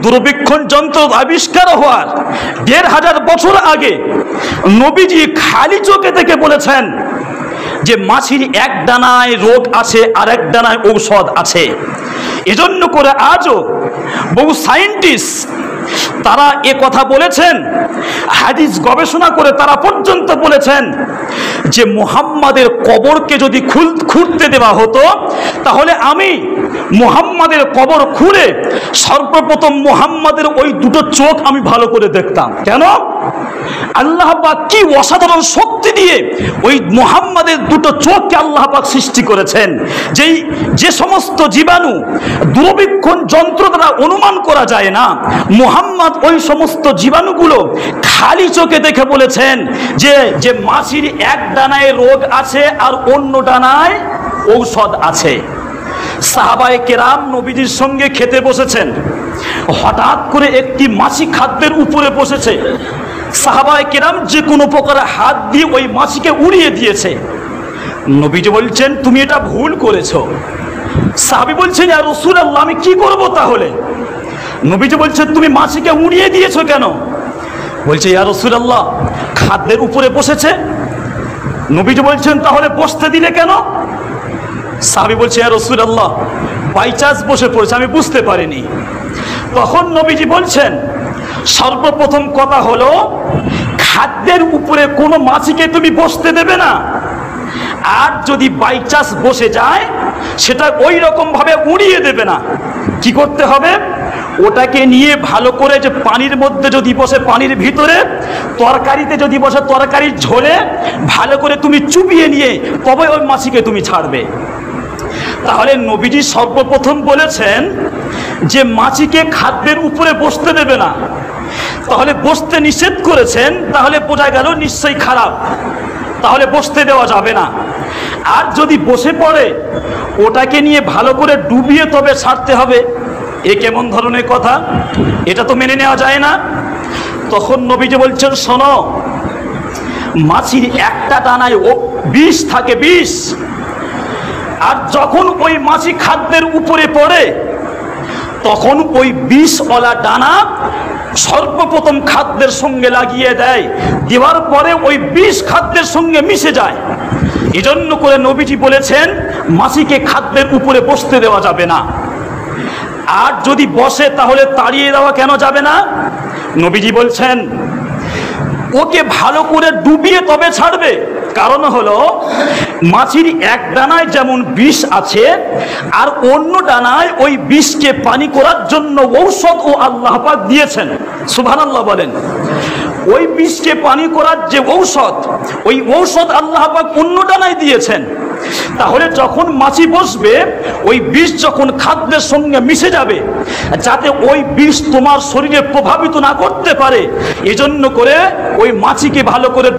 দূরবীক্ষণ যন্ত্র আবিষ্কার হওয়ার ১৫০০ বছর আগে নবীজি খালি চোখে দেখে বলেছেন যে মাছির এক ডানায় রোগ আছে আর এক ডানায় ঔষধ আছে। এজন্য করে আজও বহু সায়েন্টিস্ট তারা এ কথা বলেছেন, হাদিস গবেষণা করে তারা পর্যন্ত বলেছেন যে মুহাম্মাদের কবরকে যদি খুঁড়তে দেওয়া হতো তাহলে আমি মুহাম্মাদের কবর খুঁড়ে সর্বপ্রথম মুহাম্মাদের ওই দুটো চোখ আমি ভালো করে দেখতাম। কেন? আল্লাহ পাক কি অসাধারণ শক্তি দিয়ে ওই মুহাম্মাদের দুটো চোখকে আল্লাহ পাক সৃষ্টি করেছেন, যে সমস্ত জীবাণু দূরবীক্ষণ যন্ত্র দ্বারা অনুমান করা যায় না, মুহাম্মদ ওই সমস্ত জীবাণুগুলো খালি চোখে দেখে বলেছেন যে মাছির এক ডানায় রোগ আছে আর অন্য ডানায় ঔষধ আছে। সাহাবায়ে কেরাম নবীজির সঙ্গে খেতে বসেছেন, হঠাৎ করে একটি মাছি খাদ্যের উপরে বসেছে। সাহাবায়ে কেরাম যে কোনো প্রকারে হাত দিয়ে ওই মাছিকে উড়িয়ে দিয়েছে। নবীজি বলছেন তুমি এটা ভুল করেছো। সাহাবী বলছেন ইয়া রাসূলুল্লাহ আমি কি করব তাহলে? নবীজি বলছেন তুমি মাছিকে উড়িয়ে দিয়েছো কেন? বলছে ইয়া রাসূলুল্লাহ খাদ্যের উপরে বসেছে। নবীজি বলছেন তাহলে বসতে দিলে কেন? সাহাবী বলছে ইয়া রাসূলুল্লাহ বাই চান্স বসে পড়েছে, আমি বুঝতে পারিনি। তখন নবীজি বলছেন সর্বপ্রথম কথা হলো খাদ্যের উপরে কোনো মাছিকে তুমি বসতে দেবে না, আর যদি বাই চান্স বসে যায় সেটা ওই রকম ভাবে উড়িয়ে দেবে না। কি করতে হবে? ওটাকে নিয়ে ভালো করে যে পানির মধ্যে যদি বসে পানির ভিতরে, তরকারিতে যদি বসে তরকারির ঝোলে ভালো করে তুমি চুবিয়ে নিয়ে তবে ওই মাছিকে তুমি ছাড়বে। তাহলে নবীজি সর্বপ্রথম বলেছেন যে মাছিকে খাদ্যের উপরে বসতে দেবে না, তাহলে বসতে নিষেধ করেছেন, তাহলে বোঝা গেল নিশ্চয়ই খারাপ, তাহলে বসতে দেওয়া যাবে না। আর যদি বসে পড়ে ওটাকে নিয়ে ভালো করে ডুবিয়ে তবে ছাড়তে হবে। এ কেমন ধরনের কথা? এটা তো মেনে নেওয়া যায় না। তখন নবীজি বলছেন শোনো, মাছির একটা ডানায় বিষ থাকে, বিষ। আর যখন ওই মাছি খাদ্যের উপরে পড়ে তখন ওই বিষওয়ালা ডানা সর্বপ্রথম খাদ্যের সঙ্গে লাগিয়ে দেয়, দেওয়ার পরে ওই বিষ খাদ্যের সঙ্গে মিশে যায়। এজন্য করে নবীজি বলেছেন মাছিকে খাদ্যের উপরে বসতে দেওয়া যাবে না। আর যদি বসে তাহলে তাড়িয়ে দেওয়া কেন যাবে না? নবীজি বলছেন ওকে ভালো করে ডুবিয়ে তবে ছাড়বে। কারণ হলো মাছির এক ডানায় যেমন বিষ আছে আর অন্য ডানায় ওই বিষকে পানি করার জন্য ঔষধ ও আল্লাহ পাক দিয়েছেন। সুবহানাল্লাহ বলেন। ওই বিষকে পানি করার যে ঔষধ, ওই ঔষধ আল্লাহ পাক অন্য ডানায় দিয়েছেন। তাহলে যখন মাছি বসবে ওই বিষ যখন খাদ্যের সঙ্গে মিশে যাবে, যাতে ওই বিষ তোমার শরীরে প্রভাবিত না করতে পারে, এজন্য করে ওই মাছিকে ভালো করে